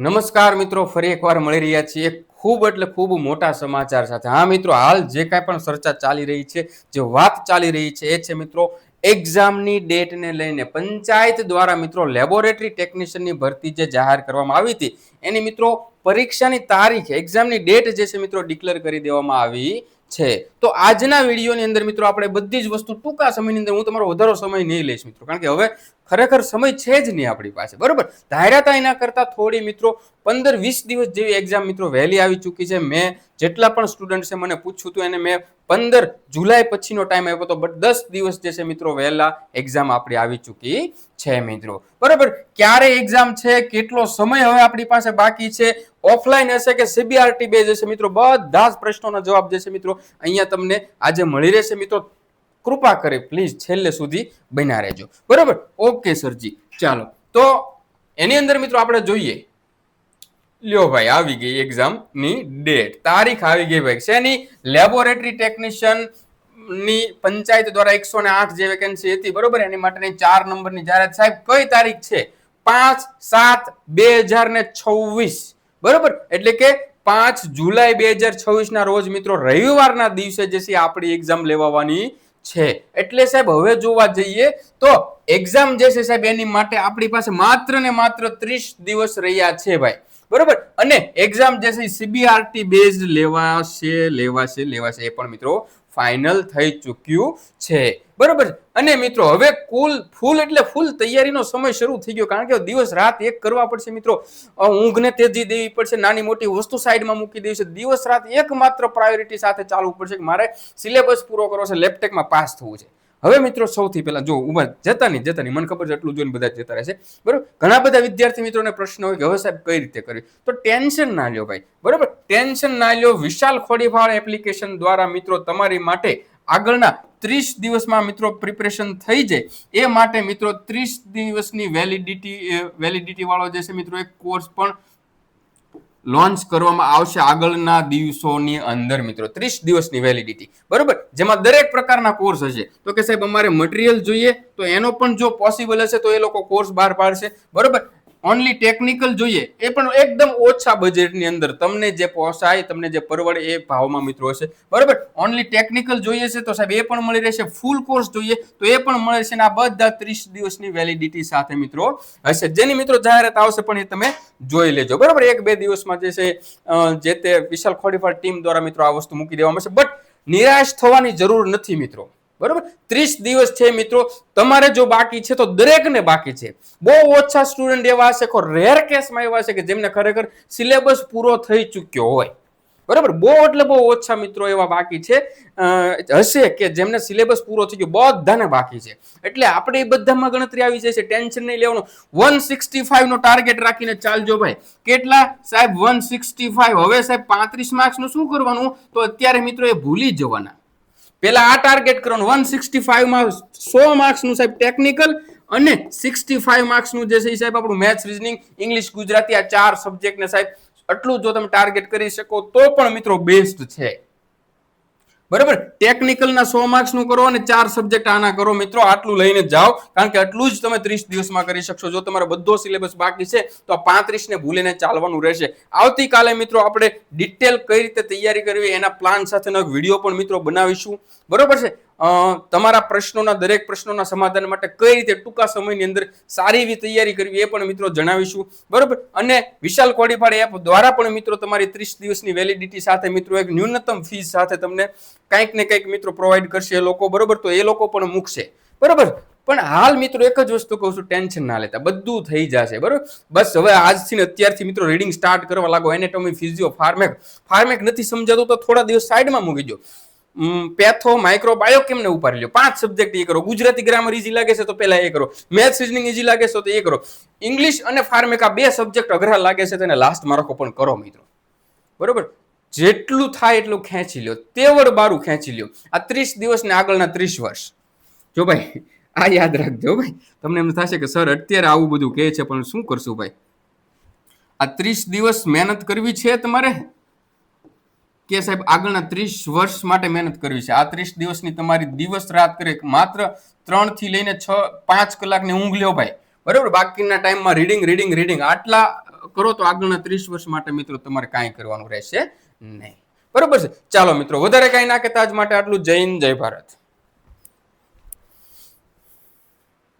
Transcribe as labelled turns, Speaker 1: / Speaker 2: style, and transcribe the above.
Speaker 1: નમસ્કાર મિત્રો, ફરી એકવાર મળી રહ્યા છીએ ખૂબ એટલે ખૂબ મોટા સમાચાર સાથે. હા મિત્રો, હાલ જે કાંઈ પણ ચર્ચા ચાલી રહી છે, જે વાત ચાલી રહી છે એ છે મિત્રો એક્ઝામની ડેટને લઈને પંચાયત દ્વારા મિત્રો લેબોરેટરી ટેકનિશિયનની ભરતી જે જાહેર કરવામાં આવી હતી એની મિત્રો પરીક્ષાની તારીખ, એક્ઝામની ડેટ જે છે મિત્રો ડિક્લેર કરી દેવામાં આવી છે. તો આજના વિડીયોની અંદર મિત્રો આપણે બધી જ વસ્તુ ટૂંકા સમયની અંદર, હું તમારો વધારો સમય નહીં લઈશ મિત્રો, કારણ કે હવે ખરેખર સમય છે જ નહીં આપણી પાસે, બરોબર. ધાર્યા એના કરતા થોડી મિત્રો 15-20 દિવસ જેવી એક્ઝામ મિત્રો વહેલી આવી ચૂકી છે. મેં જેટલા પણ સ્ટુડન્ટ છે મને પૂછ્યું હતું એને મેં 15 જુલાઈ પછીનો ટાઈમ આપ્યો હતો, બટ 10 દિવસ જે છે મિત્રો વહેલા એક્ઝામ આપણી આવી ચૂકી છે મિત્રો, બરોબર. ક્યારે એક્ઝામ છે, કેટલો સમય હવે આપણી પાસે બાકી છે, ઓફલાઈન હશે કે સીબીઆરટી બેઝ હશે મિત્રો, બધા જ પ્રશ્નોના જવાબ જે છે મિત્રો અહીંયા તમને આજે મળી રહેશે મિત્રો. કૃપા કરી પ્લીઝ છેલ્લે સુધી બન્યા રહેજો, બરોબર. ઓકે સરજી, ચાલો તો એની અંદર મિત્રો આપણે જોઈએ. લ્યો ભાઈ, આવી ગઈ એક્ઝામ ની ડેટ, તારીખ આવી ગઈ ભાઈ. શેની? લેબોરેટરી ટેકનિશિયન ની પંચાયત દ્વારા 108 જે વેકેન્સી હતી, બરોબર, એની માટેની 4 નંબરની જાહેરાત. સાહેબ કઈ તારીખ છે? 5/7/2026, બરોબર. એટલે કે 5 જુલાઈ 2026 ના રોજ મિત્રો રવિવારના દિવસે જે છે આપણી એક્ઝામ લેવાની છે. એટલે સાહેબ હવે જોવા જઈએ તો એક્ઝામ જે છે સાહેબ એની માટે આપણી પાસે માત્ર ને માત્ર 30 દિવસ રહ્યા છે ભાઈ, બરોબર. અને એક્ઝામ જે છે સીબીઆરટી બેઝ લેવાશે એ પણ મિત્રો ફાઇનલ થઈ ચૂક્યું છે, બરોબર. અને મિત્રો હવે ફૂલ એટલે ફૂલ તૈયારીનો સમય શરૂ થઈ ગયો, કારણ કે દિવસ રાત એક કરવા પડશે મિત્રો. ઊંઘને તેજી દેવી પડશે, નાની મોટી વસ્તુ સાઈડમાં મૂકી દેવી છે. દિવસ રાત એકમાત્ર પ્રાયોરિટી સાથે ચાલવું પડશે કે મારે સિલેબસ પૂરો કરવો છે, લેપટેકમાં પાસ થવું છે. હવે મિત્રો સૌથી પહેલા જો ઉભા જતા નહીં, મને ખબર છે એટલું જોઈને બધા જતા રહેશે, બરોબર. ઘણા બધા વિદ્યાર્થી મિત્રોને પ્રશ્ન હોય કે હવે સાહેબ કઈ રીતે કરવી, તો ટેન્શન ના લ્યો ભાઈ, બરોબર. ટેન્શન ના લ્યો. વિશાલ ખોડીફાળ એપ્લિકેશન દ્વારા મિત્રો તમારી માટે આગળના 30 દિવસમાં મિત્રો પ્રિપરેશન થઈ જાય એ માટે મિત્રો 30 દિવસની વેલિડિટી વાળો જે છે મિત્રો એક કોર્સ પણ લોન્ચ કરવામાં આવશે આગળના દિવસોની અંદર મિત્રો. 30 દિવસની વેલિડિટી, બરોબર, જેમાં દરેક પ્રકારના કોર્સ હશે. તો કે સાહેબ અમારે મટીરિયલ જોઈએ તો એનો પણ જો પોસિબલ હશે તો એ લોકો કોર્સ બહાર પાડશે, બરોબર. ઓનલી ટેકનિકલ જોઈએ એ પણ એકદમ ઓછા બજેટની અંદર, તમને જે પોસાય, તમને જે પરવડે એ ભાવમાં મિત્રો હશે, બરોબર. ઓનલી ટેકનિકલ જોઈએ છે તો સાહેબ એ પણ મળી રહેશે. ફૂલ કોર્સ જોઈએ તો એ પણ મળે છે. આ બધા 30 દિવસની વેલિડિટી સાથે મિત્રો હશે, જેની મિત્રો જાહેરાત આવશે પણ એ તમે જોઈ લેજો, બરોબર. 1-2 દિવસમાં જે છે જે તે વિશાલ ખોડીફાળ ટીમ દ્વારા મિત્રો આ વસ્તુ મૂકી દેવામાં આવશે. બટ નિરાશ થવાની જરૂર નથી મિત્રો, બરોબર. 30 દિવસ છે મિત્રો, તમારે જો બાકી છે તો દરેકને બાકી છે. બહુ ઓછા સ્ટુડન્ટ એવા હશે, રેર કેસમાં એવા હશે કે જેમને ખરેખર સિલેબસ પૂરો થઈ ચૂક્યો હોય, બરોબર. બહુ એટલે બહુ ઓછા મિત્રો એવા બાકી છે હશે કે જેમને સિલેબસ પૂરો થઈ ગયો, બધાને બાકી છે. એટલે આપણે એ બધામાં ગણતરી આવી જાય છે, ટેન્શન નહીં લેવાનું. 165 નો ટાર્ગેટ રાખીને ચાલજો ભાઈ. કેટલા સાહેબ? 165. હવે સાહેબ 35 માર્ક્સ નું શું કરવાનું? તો અત્યારે મિત્રો એ ભૂલી જવાના. પેલા આ ટાર્ગેટ કરવાનું. 165 માં 100 માર્ક્સ નું સાહેબ ટેકનિકલ અને 65 માર્ક્સ નું જે છે સાહેબ આપણું મેથ્સ, રીઝનિંગ, ઇંગ્લિશ, ગુજરાતી, આ 4 સબ્જેક્ટ ને સાહેબ આટલું જો તમે ટાર્ગેટ કરી શકો તો પણ મિત્રો બેસ્ટ છે, બરોબર. ટેકનિકલના 100 માર્ક્સ નું કરો અને 4 સબ્જેક્ટ આના કરો મિત્રો. આટલું લઈને જાઓ, કારણ કે આટલું જ તમે 30 દિવસમાં કરી શકશો. જો તમારો બધો સિલેબસ બાકી છે તો આ 35 ને ભૂલીને ચાલવાનું રહેશે. આવતીકાલે મિત્રો આપણે ડિટેલ કઈ રીતે તૈયારી કરવી એના પ્લાન સાથેનો એક વિડીયો પણ મિત્રો બનાવીશું, બરોબર છે. તમારા પ્રશ્નોના, દરેક પ્રશ્નોના સમાધાન માટે કઈ રીતે ટૂંકા સમયની અંદર સારી એવી તૈયારી કરવી એ પણ મિત્રો જણાવીશું, બરોબર. અને વિશાલ ખોડીફાળ એપ દ્વારા પણ મિત્રો તમારી 30 દિવસની વેલિડિટી સાથે મિત્રો એક ન્યૂનતમ ફીસ સાથે તમને કંઈક ને કંઈક મિત્રો પ્રોવાઈડ કરશે એ લોકો, બરોબર. તો એ લોકો પણ મૂકશે, બરોબર. પણ હાલ મિત્રો એક જ વસ્તુ કહું છું, ટેન્શન ના લેતા, બધું થઈ જશે, બરોબર. બસ હવે આજથી અત્યારથી મિત્રો રીડિંગ સ્ટાર્ટ કરવા લાગો. એનેટોમી, ફિઝિયો, ફાર્મેક નથી સમજાતું તો થોડા દિવસ સાઈડમાં મૂકી દો. પેથો, માઇક્રો, બાયો કેમને ઉપાડી લો. 5 સબ્જેક્ટ એ કરો. ગુજરાતી ગ્રામર ઈઝી લાગે છે તો પહેલા એ કરો. મેથ્સ, રીઝનિંગ ઈઝી લાગે છે તો એ કરો. ઇંગ્લિશ અને ફાર્મેક આ 2 સબ્જેક્ટ અઘરા લાગે છે તેને લાસ્ટમાં રાખો પણ કરો મિત્રો, બરોબર. જેટલું થાય એટલું ખેંચી લ્યો, તેવડ બારું ખેંચી લ્યો. આ 30 દિવસ ને આગળના 30 વર્ષ. જો ભાઈ આ યાદ રાખજો ભાઈ. તમને એમ થશે કે સર અત્યારે આવું બધું કહે છે પણ શું કરશું ભાઈ. આ 30 દિવસ મહેનત કરવી છે તમારે કે સાહેબ આગળના 30 વર્ષ માટે મહેનત કરવી છે? આ 30 દિવસની તમારી દિવસ રાત કરે, માત્ર 3 થી લઈને 5 કલાકની ઊંઘ લ્યો ભાઈ, બરોબર. બાકીના ટાઈમમાં રીડિંગ. આટલા કરો તો આગળના 30 વર્ષ માટે મિત્રો તમારે કાંઈ કરવાનું રહેશે નહીં. બરોબર છે. ચાલો મિત્રો, વધારે કાંઈ ના કહેતા આજ માટે આટલું. જય હિન્દ, જય ભારત.